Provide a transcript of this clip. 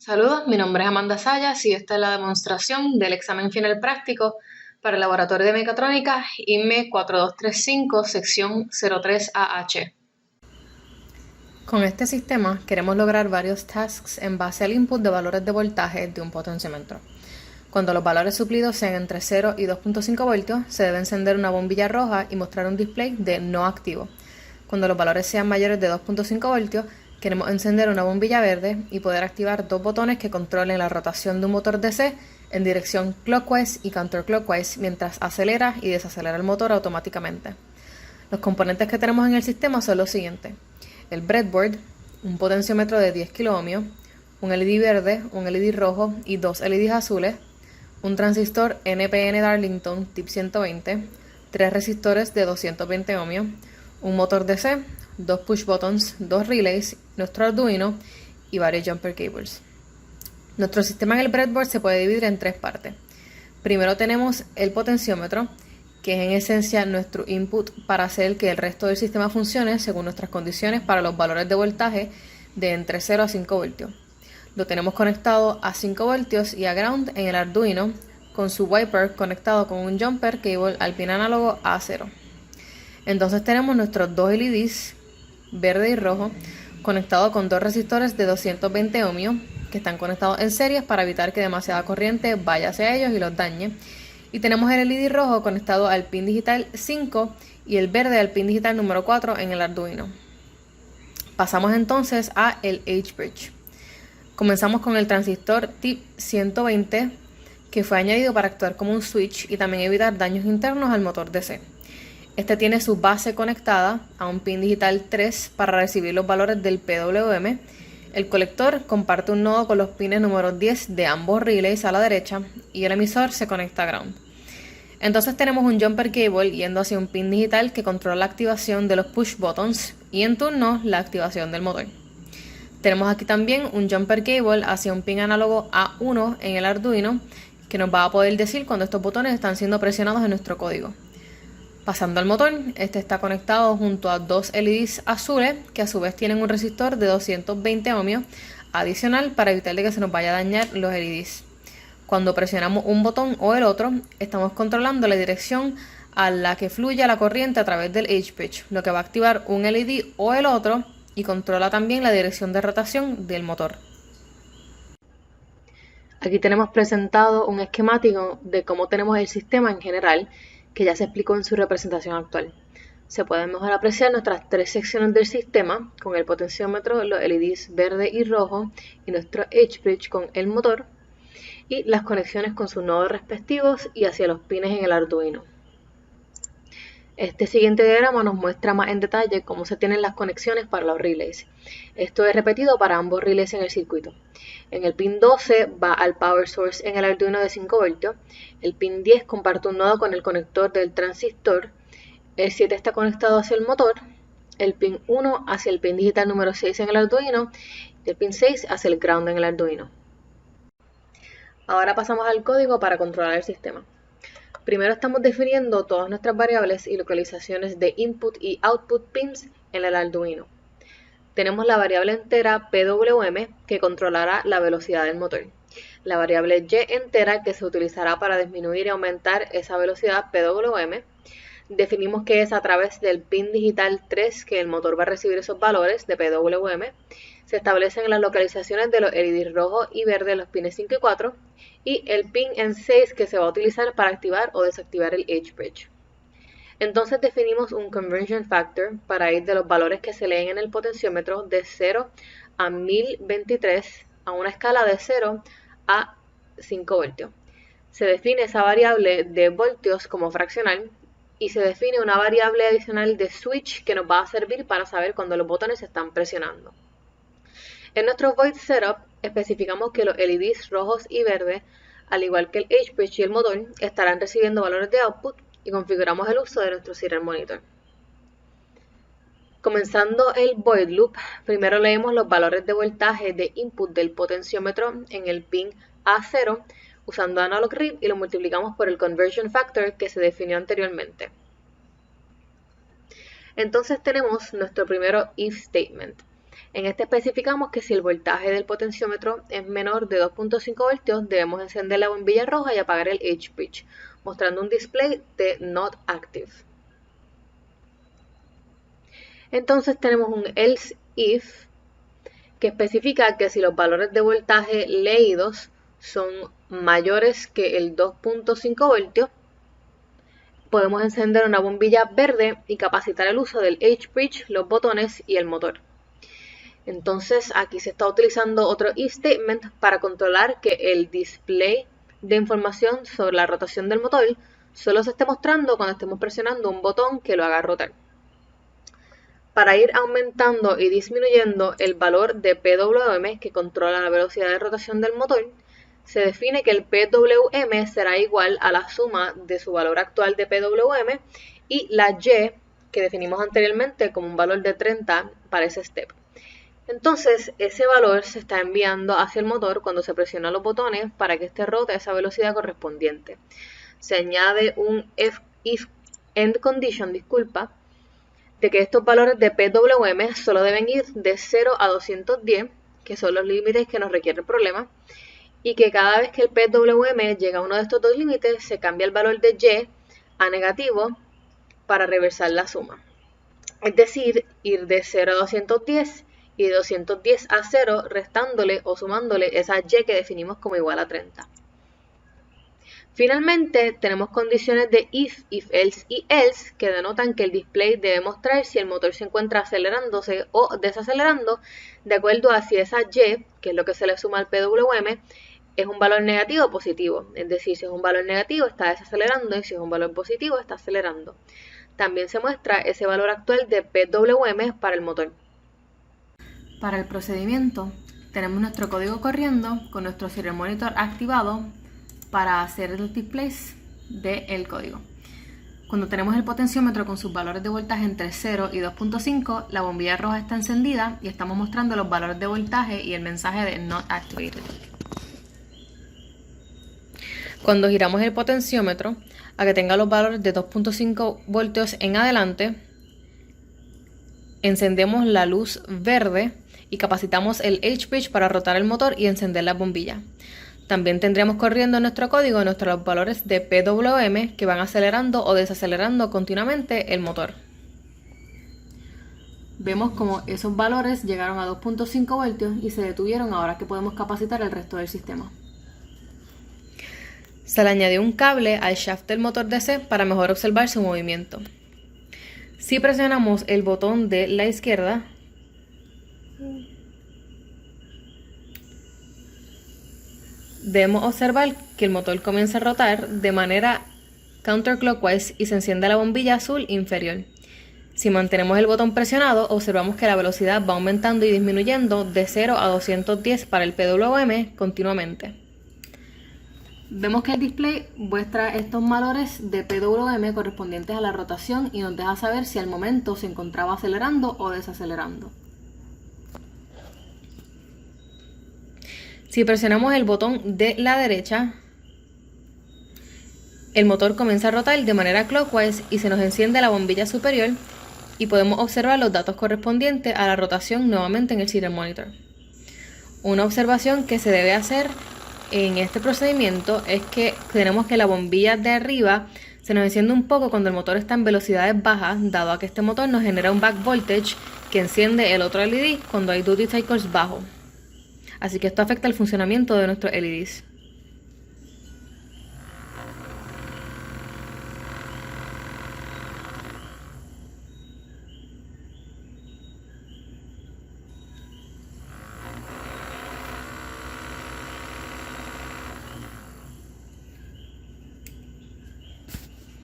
Saludos, mi nombre es Amanda Sayas y esta es la demostración del examen final práctico para el Laboratorio de Mecatrónica INME 4235, sección 03AH. Con este sistema queremos lograr varios tasks en base al input de valores de voltaje de un potenciómetro. Cuando los valores suplidos sean entre 0 y 2.5 voltios, se debe encender una bombilla roja y mostrar un display de no activo. Cuando los valores sean mayores de 2.5 voltios, queremos encender una bombilla verde y poder activar dos botones que controlen la rotación de un motor DC en dirección clockwise y counterclockwise mientras acelera y desacelera el motor automáticamente. Los componentes que tenemos en el sistema son los siguientes: el breadboard, un potenciómetro de 10 kiloohmios, un LED verde, un LED rojo y dos LEDs azules, un transistor NPN Darlington tip 120, tres resistores de 220 ohmios, un motor DC, dos push buttons, dos relays, nuestro Arduino y varios jumper cables. Nuestro sistema en el breadboard se puede dividir en tres partes. Primero tenemos el potenciómetro, que es en esencia nuestro input para hacer que el resto del sistema funcione según nuestras condiciones para los valores de voltaje de entre 0 a 5 voltios. Lo tenemos conectado a 5 voltios y a ground en el Arduino, con su wiper conectado con un jumper cable al pin análogo A0. Entonces tenemos nuestros dos LEDs, verde y rojo, conectados con dos resistores de 220 ohmios que están conectados en series para evitar que demasiada corriente vaya hacia ellos y los dañe. Y tenemos el LED rojo conectado al pin digital 5 y el verde al pin digital número 4 en el Arduino. Pasamos entonces a el H-bridge. Comenzamos con el transistor tip 120, que fue añadido para actuar como un switch y también evitar daños internos al motor DC. Este tiene su base conectada a un pin digital 3 para recibir los valores del PWM. El colector comparte un nodo con los pines número 10 de ambos relays a la derecha y el emisor se conecta a ground. Entonces tenemos un jumper cable yendo hacia un pin digital que controla la activación de los push buttons y en turno la activación del motor. Tenemos aquí también un jumper cable hacia un pin análogo A1 en el Arduino que nos va a poder decir cuando estos botones están siendo presionados en nuestro código. Pasando al motor, este está conectado junto a dos LEDs azules que a su vez tienen un resistor de 220 ohmios adicional para evitar que se nos vaya a dañar los LEDs. Cuando presionamos un botón o el otro, estamos controlando la dirección a la que fluye la corriente a través del H-bridge, lo que va a activar un LED o el otro y controla también la dirección de rotación del motor. Aquí tenemos presentado un esquemático de cómo tenemos el sistema en general, que ya se explicó en su representación actual. Se pueden mejor apreciar nuestras tres secciones del sistema, con el potenciómetro, los LEDs verde y rojo, y nuestro H-bridge con el motor, y las conexiones con sus nodos respectivos y hacia los pines en el Arduino. Este siguiente diagrama nos muestra más en detalle cómo se tienen las conexiones para los relays. Esto es repetido para ambos relays en el circuito. En el pin 12 va al power source en el Arduino de 5 voltios, el pin 10 comparte un nodo con el conector del transistor, el 7 está conectado hacia el motor, el pin 1 hacia el pin digital número 6 en el Arduino y el pin 6 hacia el ground en el Arduino. Ahora pasamos al código para controlar el sistema. Primero estamos definiendo todas nuestras variables y localizaciones de input y output pins en el Arduino. Tenemos la variable entera PWM que controlará la velocidad del motor. La variable Y entera que se utilizará para disminuir y aumentar esa velocidad PWM. Definimos que es a través del pin digital 3 que el motor va a recibir esos valores de PWM. Se establecen las localizaciones de los LEDs rojo y verde en los pines 5 y 4 y el pin en 6 que se va a utilizar para activar o desactivar el H-bridge. Entonces definimos un conversion factor para ir de los valores que se leen en el potenciómetro de 0 a 1023 a una escala de 0 a 5 voltios. Se define esa variable de voltios como fraccional y se define una variable adicional de switch que nos va a servir para saber cuando los botones se están presionando. En nuestro void setup especificamos que los LEDs rojos y verdes, al igual que el H-bridge y el motor, estarán recibiendo valores de output y configuramos el uso de nuestro serial monitor. Comenzando el void loop, primero leemos los valores de voltaje de input del potenciómetro en el pin A0 usando analog read y lo multiplicamos por el conversion factor que se definió anteriormente. Entonces tenemos nuestro primero if statement. En este especificamos que si el voltaje del potenciómetro es menor de 2.5 voltios, debemos encender la bombilla roja y apagar el H-bridge, mostrando un display de Not Active. Entonces tenemos un else if que especifica que si los valores de voltaje leídos son mayores que el 2.5 voltios, podemos encender una bombilla verde y capacitar el uso del H-bridge, los botones y el motor. Entonces aquí se está utilizando otro if statement para controlar que el display de información sobre la rotación del motor solo se esté mostrando cuando estemos presionando un botón que lo haga rotar. Para ir aumentando y disminuyendo el valor de PWM, que controla la velocidad de rotación del motor, se define que el PWM será igual a la suma de su valor actual de PWM y la Y, que definimos anteriormente como un valor de 30 para ese step. Entonces, ese valor se está enviando hacia el motor cuando se presionan los botones para que éste rote a esa velocidad correspondiente. Se añade un if end condition, de que estos valores de PWM solo deben ir de 0 a 210, que son los límites que nos requiere el problema, y que cada vez que el PWM llega a uno de estos dos límites, se cambia el valor de Y a negativo para reversar la suma. Es decir, ir de 0 a 210 y de 210 a 0 restándole o sumándole esa Y que definimos como igual a 30. Finalmente, tenemos condiciones de if else y else que denotan que el display debe mostrar si el motor se encuentra acelerándose o desacelerando de acuerdo a si esa Y, que es lo que se le suma al PWM, es un valor negativo o positivo. Es decir, si es un valor negativo está desacelerando y si es un valor positivo está acelerando. También se muestra ese valor actual de PWM para el motor. Para el procedimiento, tenemos nuestro código corriendo con nuestro serial monitor activado para hacer los displays del código. Cuando tenemos el potenciómetro con sus valores de voltaje entre 0 y 2.5, la bombilla roja está encendida y estamos mostrando los valores de voltaje y el mensaje de Not Activated. Cuando giramos el potenciómetro a que tenga los valores de 2.5 voltios en adelante, encendemos la luz verde y capacitamos el H-bridge para rotar el motor y encender la bombilla. También tendríamos corriendo en nuestro código nuestros valores de PWM que van acelerando o desacelerando continuamente el motor. Vemos como esos valores llegaron a 2.5 voltios y se detuvieron ahora que podemos capacitar el resto del sistema. Se le añadió un cable al shaft del motor DC para mejor observar su movimiento. Si presionamos el botón de la izquierda, debemos observar que el motor comienza a rotar de manera counterclockwise y se enciende la bombilla azul inferior. Si mantenemos el botón presionado, observamos que la velocidad va aumentando y disminuyendo de 0 a 210 para el PWM continuamente. Vemos que el display muestra estos valores de PWM correspondientes a la rotación y nos deja saber si al momento se encontraba acelerando o desacelerando. Si presionamos el botón de la derecha, el motor comienza a rotar de manera clockwise y se nos enciende la bombilla superior y podemos observar los datos correspondientes a la rotación nuevamente en el serial monitor. Una observación que se debe hacer en este procedimiento es que tenemos que la bombilla de arriba se nos enciende un poco cuando el motor está en velocidades bajas, dado a que este motor nos genera un back voltage que enciende el otro LED cuando hay duty cycles bajos. Así que esto afecta el funcionamiento de nuestros LEDs.